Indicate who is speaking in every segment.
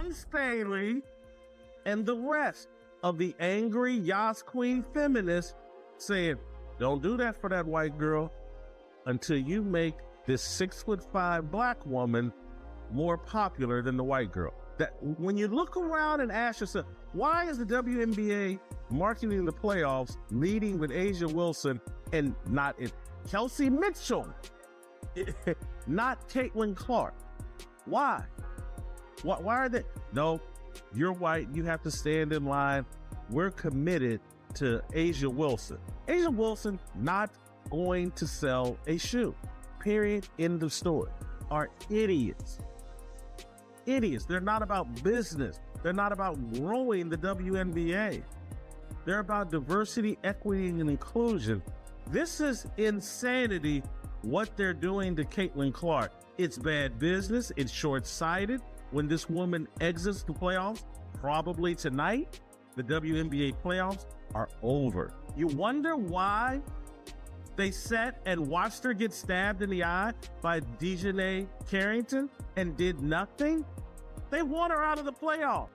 Speaker 1: Dawn Staley and the rest of the angry Yas Queen feminists saying, don't do that for that white girl until you make this 6'5" black woman more popular than the white girl. That when you look around and ask yourself, why is the WNBA marketing the playoffs leading with Asia Wilson and not Kelsey Mitchell, not Caitlin Clark? Why? Why are they? No, you're white. You have to stand in line. We're committed to Asia Wilson. Asia Wilson not going to sell a shoe. Period. End of story. Are idiots. Idiots. They're not about business. They're not about growing the WNBA. They're about diversity, equity, and inclusion. This is insanity, what they're doing to Caitlin Clark. It's bad business. It's short-sighted. When this woman exits the playoffs, probably tonight, the WNBA playoffs are over. You wonder why they sat and watched her get stabbed in the eye by Dejanay Carrington and did nothing? They want her out of the playoffs.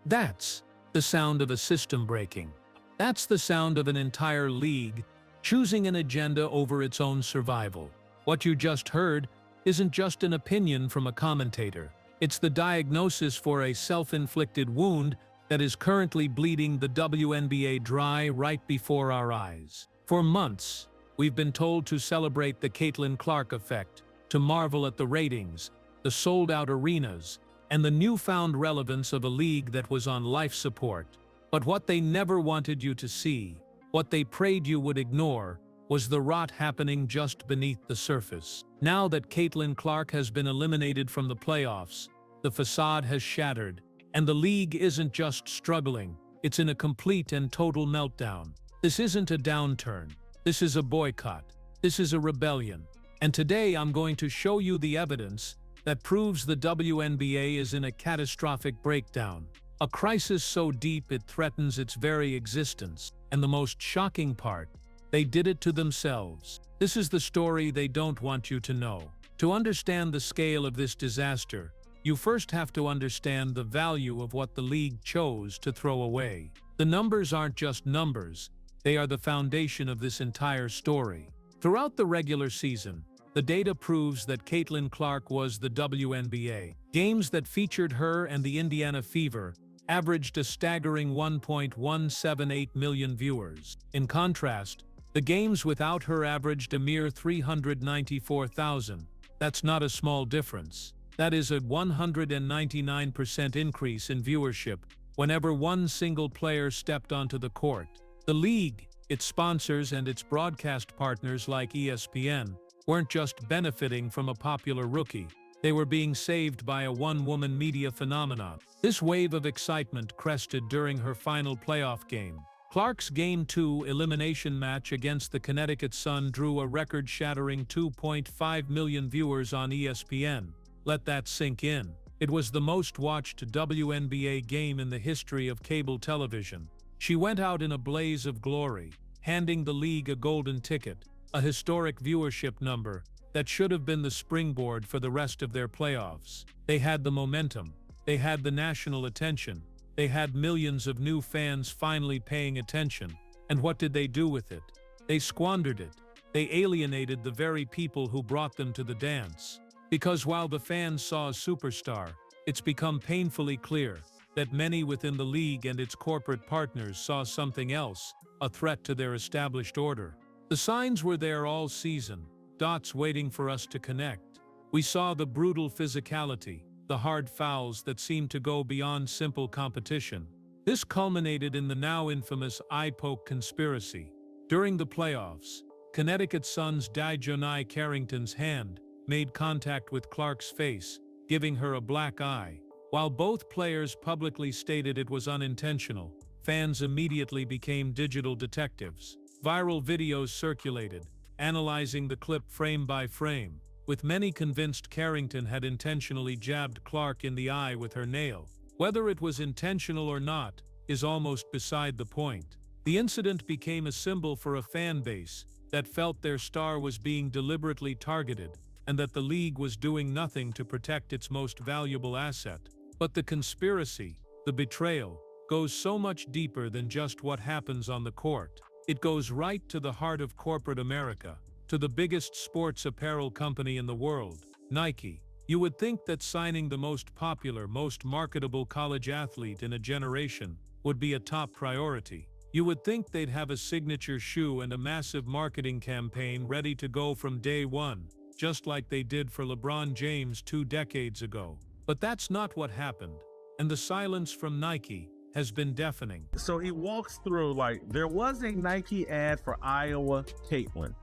Speaker 2: That's the sound of a system breaking. That's the sound of an entire league choosing an agenda over its own survival. What you just heard isn't just an opinion from a commentator. It's the diagnosis for a self-inflicted wound that is currently bleeding the WNBA dry right before our eyes. For months, we've been told to celebrate the Caitlin Clark effect, to marvel at the ratings, the sold-out arenas, and the newfound relevance of a league that was on life support. But what they never wanted you to see, what they prayed you would ignore, was the rot happening just beneath the surface. Now that Caitlin Clark has been eliminated from the playoffs, the facade has shattered, and the league isn't just struggling, it's in a complete and total meltdown. This isn't a downturn. This is a boycott. This is a rebellion. And today I'm going to show you the evidence that proves the WNBA is in a catastrophic breakdown. A crisis so deep it threatens its very existence. And the most shocking part, they did it to themselves. This is the story they don't want you to know. To understand the scale of this disaster, you first have to understand the value of what the league chose to throw away. The numbers aren't just numbers, they are the foundation of this entire story. Throughout the regular season, the data proves that Caitlin Clark was the WNBA. Games that featured her and the Indiana Fever averaged a staggering 1.178 million viewers. In contrast, the games without her averaged a mere 394,000. That's not a small difference. That is a 199% increase in viewership whenever one single player stepped onto the court. The league, its sponsors, and its broadcast partners like ESPN weren't just benefiting from a popular rookie. They were being saved by a one-woman media phenomenon. This wave of excitement crested during her final playoff game. Clark's Game 2 elimination match against the Connecticut Sun drew a record-shattering 2.5 million viewers on ESPN. Let that sink in. It was the most-watched WNBA game in the history of cable television. She went out in a blaze of glory, handing the league a golden ticket, a historic viewership number that should have been the springboard for the rest of their playoffs. They had the momentum. They had the national attention. They had millions of new fans finally paying attention. And what did they do with it? They squandered it. They alienated the very people who brought them to the dance. Because while the fans saw a superstar, it's become painfully clear that many within the league and its corporate partners saw something else, a threat to their established order. The signs were there all season, dots waiting for us to connect. We saw the brutal physicality, the hard fouls that seemed to go beyond simple competition. This culminated in the now infamous eye poke conspiracy. During the playoffs, Connecticut Sun's Dejanay Carrington's hand made contact with Clark's face, giving her a black eye. While both players publicly stated it was unintentional, fans immediately became digital detectives. Viral videos circulated, analyzing the clip frame by frame, with many convinced Carrington had intentionally jabbed Clark in the eye with her nail. Whether it was intentional or not is almost beside the point. The incident became a symbol for a fan base that felt their star was being deliberately targeted and that the league was doing nothing to protect its most valuable asset. But the conspiracy, the betrayal, goes so much deeper than just what happens on the court. It goes right to the heart of corporate America, to the biggest sports apparel company in the world, Nike. You would think that signing the most popular, most marketable college athlete in a generation would be a top priority. You would think they'd have a signature shoe and a massive marketing campaign ready to go from day one, just like they did for LeBron James 2 decades ago. But that's not what happened, and the silence from Nike has been deafening.
Speaker 1: So he walks through, there was a Nike ad for Iowa Caitlin,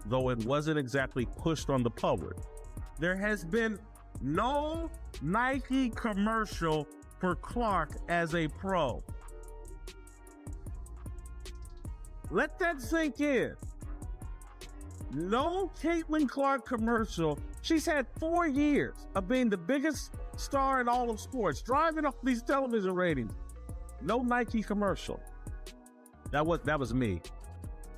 Speaker 1: though it wasn't exactly pushed on the public. There has been no Nike commercial for Clark as a pro. Let that sink in. No Caitlin Clark commercial. She's had 4 years of being the biggest star in all of sports, driving up these television ratings. No Nike commercial. That was me.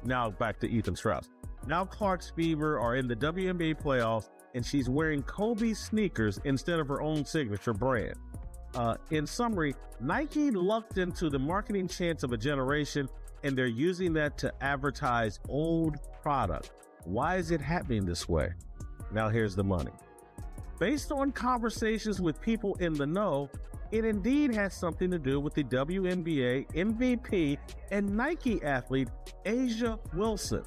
Speaker 1: Now back to Ethan Strauss. Now Clark's Fever are in the WNBA playoffs, and she's wearing Kobe sneakers instead of her own signature brand. In summary, Nike lucked into the marketing chance of a generation, and they're using that to advertise old product. Why is it happening this way? Now here's the money. Based on conversations with people in the know, it indeed has something to do with the WNBA MVP and Nike athlete A'ja Wilson.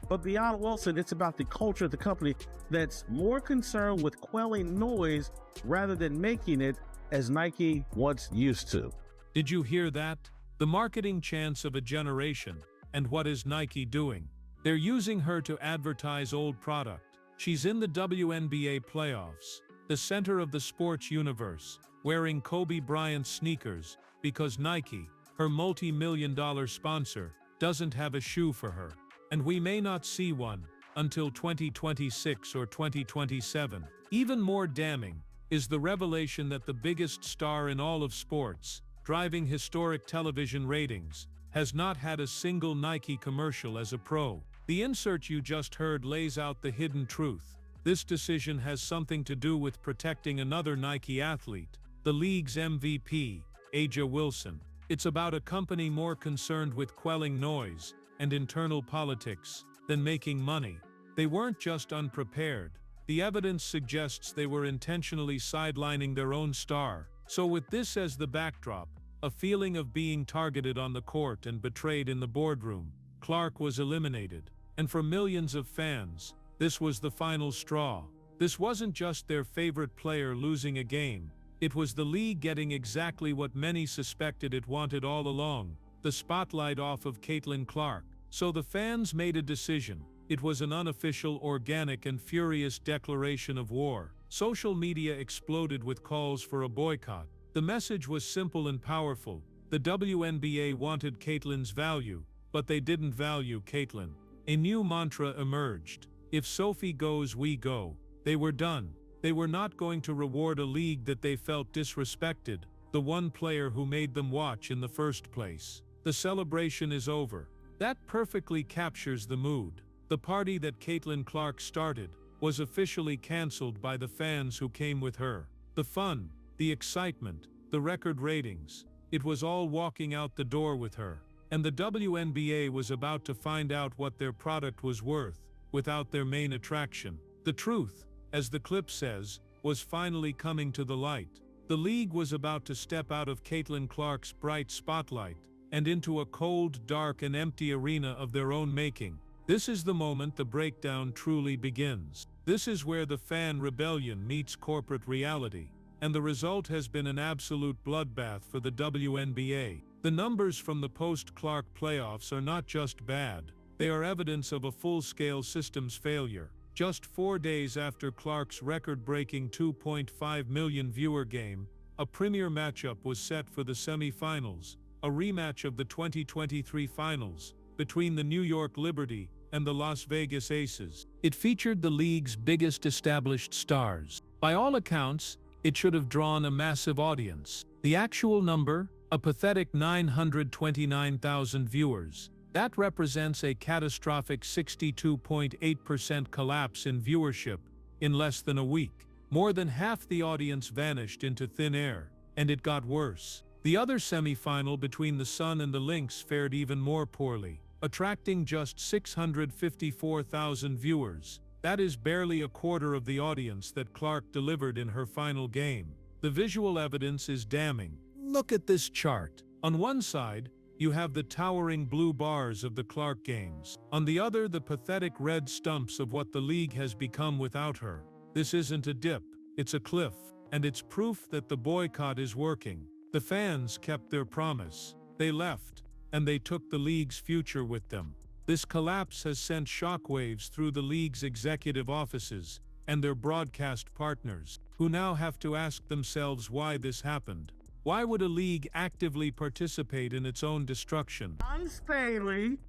Speaker 1: But beyond Wilson, it's about the culture of the company that's more concerned with quelling noise rather than making it as Nike once used to.
Speaker 2: Did you hear that? The marketing chance of a generation. And what is Nike doing? They're using her to advertise old product. She's in the WNBA playoffs, the center of the sports universe, wearing Kobe Bryant sneakers because Nike, her multi-million-dollar sponsor, doesn't have a shoe for her. And we may not see one until 2026 or 2027. Even more damning is the revelation that the biggest star in all of sports, driving historic television ratings, has not had a single Nike commercial as a pro. The insert you just heard lays out the hidden truth. This decision has something to do with protecting another Nike athlete, the league's MVP, A'ja Wilson. It's about a company more concerned with quelling noise and internal politics than making money. They weren't just unprepared. The evidence suggests they were intentionally sidelining their own star. So with this as the backdrop, a feeling of being targeted on the court and betrayed in the boardroom, Clark was eliminated. And for millions of fans, this was the final straw. This wasn't just their favorite player losing a game. It was the league getting exactly what many suspected it wanted all along, the spotlight off of Caitlin Clark. So the fans made a decision. It was an unofficial, organic, and furious declaration of war. Social media exploded with calls for a boycott. The message was simple and powerful. The WNBA wanted Caitlin's value, but they didn't value Caitlin. A new mantra emerged. If Sophie goes, we go. They were done. They were not going to reward a league that they felt disrespected, the one player who made them watch in the first place. The celebration is over. That perfectly captures the mood. The party that Caitlin Clark started was officially canceled by the fans who came with her. The fun, the excitement, the record ratings, it was all walking out the door with her. And the WNBA was about to find out what their product was worth, without their main attraction. The truth, as the clip says, was finally coming to the light. The league was about to step out of Caitlin Clark's bright spotlight and into a cold, dark, and empty arena of their own making. This is the moment the breakdown truly begins. This is where the fan rebellion meets corporate reality, and the result has been an absolute bloodbath for the WNBA. The numbers from the post-Clark playoffs are not just bad, they are evidence of a full-scale systems failure. Just 4 days after Clark's record-breaking 2.5 million viewer game, a premier matchup was set for the semi-finals, a rematch of the 2023 finals, between the New York Liberty and the Las Vegas Aces. It featured the league's biggest established stars. By all accounts, it should have drawn a massive audience. The actual number? A pathetic 929,000 viewers. That represents a catastrophic 62.8% collapse in viewership in less than a week. More than half the audience vanished into thin air, and it got worse. The other semi-final between the Sun and the Lynx fared even more poorly, attracting just 654,000 viewers. That is barely a quarter of the audience that Clark delivered in her final game. The visual evidence is damning. Look at this chart. On one side, you have the towering blue bars of the Clark games. On the other, the pathetic red stumps of what the league has become without her. This isn't a dip, it's a cliff, and it's proof that the boycott is working. The fans kept their promise. They left, and they took the league's future with them. This collapse has sent shockwaves through the league's executive offices and their broadcast partners, who now have to ask themselves why this happened. Why would a league actively participate in its own destruction?
Speaker 1: John Staley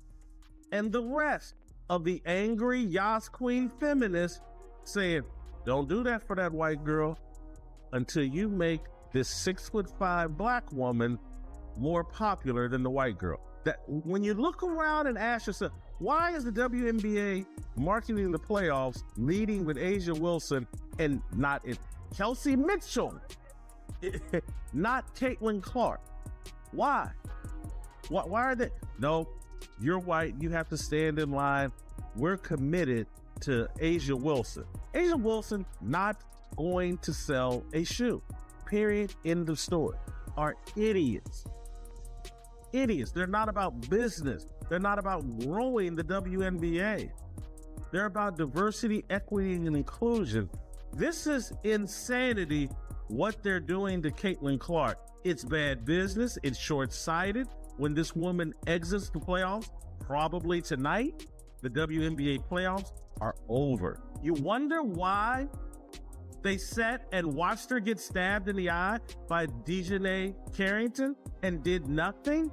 Speaker 1: and the rest of the angry Yas Queen feminists saying, don't do that for that white girl until you make this 6'5" black woman more popular than the white girl. That when you look around and ask yourself, why is the WNBA marketing the playoffs leading with Asia Wilson and not Kelsey Mitchell? Not Caitlin Clark. Why? Why are they? No, you're white. You have to stand in line. We're committed to Asia Wilson. Asia Wilson not going to sell a shoe. Period. End of story. Are idiots. Idiots. They're not about business. They're not about growing the WNBA. They're about diversity, equity, and inclusion. This is insanity. What they're doing to Caitlin Clark. It's bad business. It's short-sighted. When this woman exits the playoffs, probably tonight, the WNBA playoffs are over. You wonder why they sat and watched her get stabbed in the eye by Dejanay Carrington and did nothing?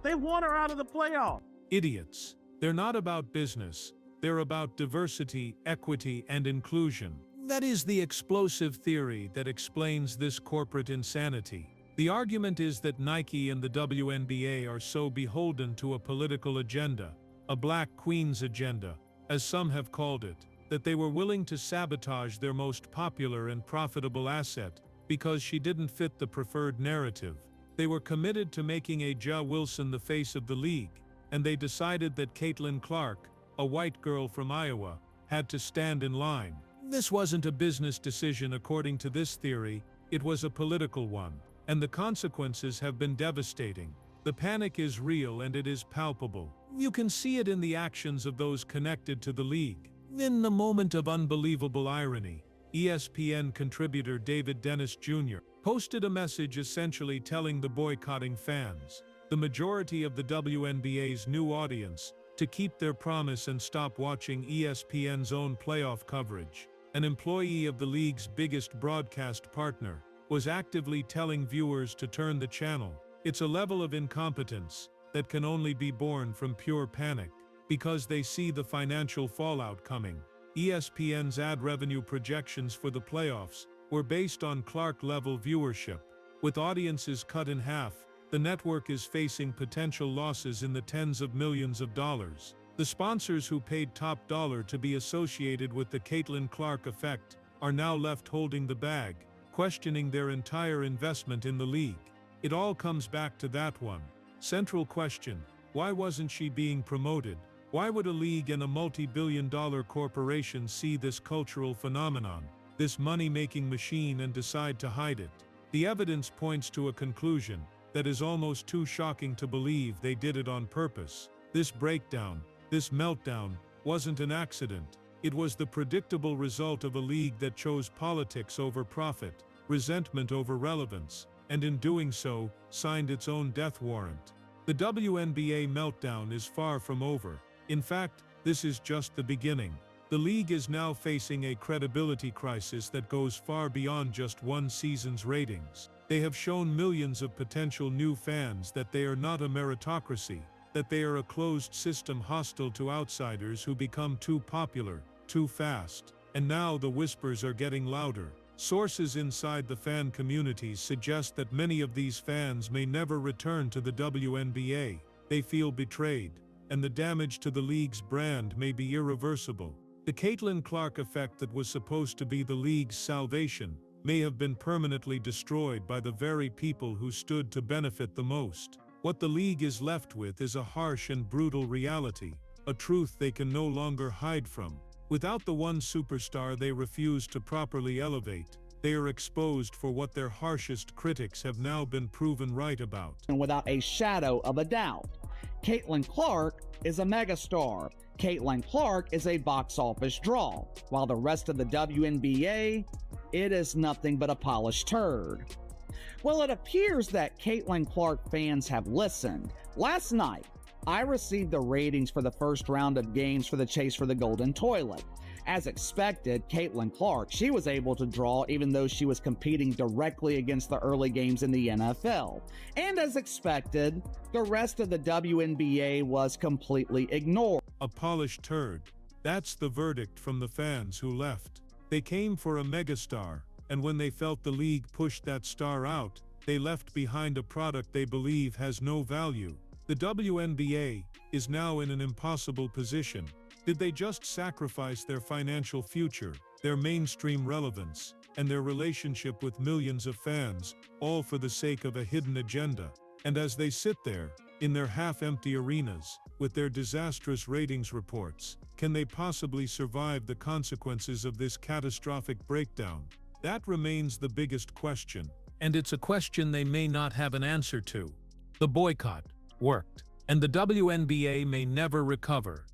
Speaker 1: They want her out of the playoffs.
Speaker 2: Idiots. They're not about business. They're about diversity, equity, and inclusion. That is the explosive theory that explains this corporate insanity. The argument is that Nike and the WNBA are so beholden to a political agenda, a Black Queen's agenda, as some have called it, that they were willing to sabotage their most popular and profitable asset because she didn't fit the preferred narrative. They were committed to making Aja Wilson the face of the league, and they decided that Caitlin Clark, a white girl from Iowa, had to stand in line. This wasn't a business decision according to this theory, it was a political one, and the consequences have been devastating. The panic is real and it is palpable. You can see it in the actions of those connected to the league. In the moment of unbelievable irony, ESPN contributor David Dennis Jr. posted a message essentially telling the boycotting fans, the majority of the WNBA's new audience, to keep their promise and stop watching ESPN's own playoff coverage. An employee of the league's biggest broadcast partner was actively telling viewers to turn the channel. It's a level of incompetence that can only be born from pure panic, because they see the financial fallout coming. ESPN's ad revenue projections for the playoffs were based on Clark-level viewership. With audiences cut in half, the network is facing potential losses in the tens of millions of dollars. The sponsors who paid top dollar to be associated with the Caitlin Clark effect are now left holding the bag, questioning their entire investment in the league. It all comes back to that one central question: why wasn't she being promoted? Why would a league and a multi-billion-dollar corporation see this cultural phenomenon, this money-making machine, and decide to hide it? The evidence points to a conclusion that is almost too shocking to believe they did it on purpose. This breakdown, this meltdown, wasn't an accident. It was the predictable result of a league that chose politics over profit, resentment over relevance, and in doing so, signed its own death warrant. The WNBA meltdown is far from over. In fact, this is just the beginning. The league is now facing a credibility crisis that goes far beyond just one season's ratings. They have shown millions of potential new fans that they are not a meritocracy, that they are a closed system hostile to outsiders who become too popular, too fast. And now the whispers are getting louder. Sources inside the fan communities suggest that many of these fans may never return to the WNBA. They feel betrayed, and the damage to the league's brand may be irreversible. The Caitlin Clark effect that was supposed to be the league's salvation may have been permanently destroyed by the very people who stood to benefit the most. What the league is left with is a harsh and brutal reality, a truth they can no longer hide from. Without the one superstar they refuse to properly elevate, they are exposed for what their harshest critics have now been proven right about.
Speaker 3: And without a shadow of a doubt, Caitlin Clark is a megastar. Caitlin Clark is a box office draw, while the rest of the WNBA, it is nothing but a polished turd. Well, it appears that Caitlin Clark fans have listened. Last night, I received the ratings for the first round of games for the Chase for the Golden Toilet. As expected, Caitlin Clark, she was able to draw even though she was competing directly against the early games in the NFL. And as expected, the rest of the WNBA was completely ignored.
Speaker 2: A polished turd. That's the verdict from the fans who left. They came for a megastar, and when they felt the league pushed that star out, they left behind a product they believe has no value. The WNBA is now in an impossible position. Did they just sacrifice their financial future, their mainstream relevance, and their relationship with millions of fans, all for the sake of a hidden agenda? And as they sit there, in their half-empty arenas, with their disastrous ratings reports, can they possibly survive the consequences of this catastrophic breakdown? That remains the biggest question. And it's a question they may not have an answer to. The boycott worked, and the WNBA may never recover.